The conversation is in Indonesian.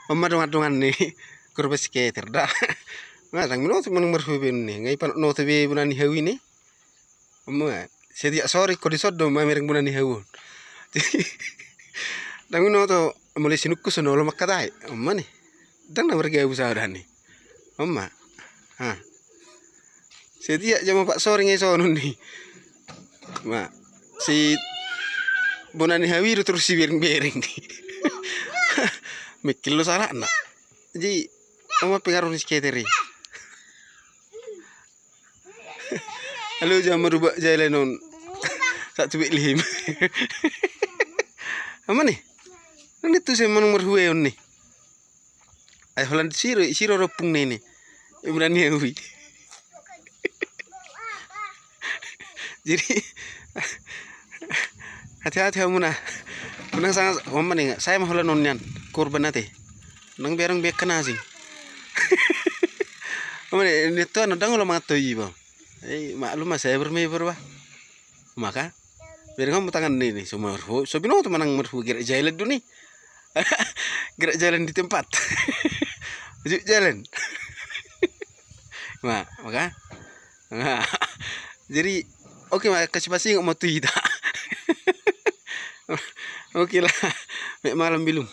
Pemadungan nih kurba skater dah. Ngadang no tu menung merhubin nih ngai pan no tu be bunani hawi nih. Sedia sorry ko disodo ma mereng bunani hawu. Dang no to mulai sinukku sono lo makatai. Nih. Dan na merga usaha dah nih. Ha. Sedia jama Pak sorry ngai sono nih. Si bunani hawi terus si bereng-bereng nih. Mikir lo salah nak. Jadi pengaruh ni skater ni. Halo jangan merubah jalan non. Tak cuba lim. Apa nih? Ini tuh saya menung merhue on nih. Ay Holland siro ropung nih. Berani hawi. Jadi hati-hati kamu nah. Menang sangat mama nih. Saya mau Holland nonyan korban nanti. Nang biarang biak kena sih. Mama nih itu anu dang lo matoi bang. Maklum mas saya bermebur bah. Maka biar kamu tangan ini semua merhu. So bino tuh menang merhu gerak jalan dulu nih. Gerak jalan di tempat. Jalan. Maka. Jadi oke mak kasih pasti nggak mau tuh kita. Oke lah. Malam belum.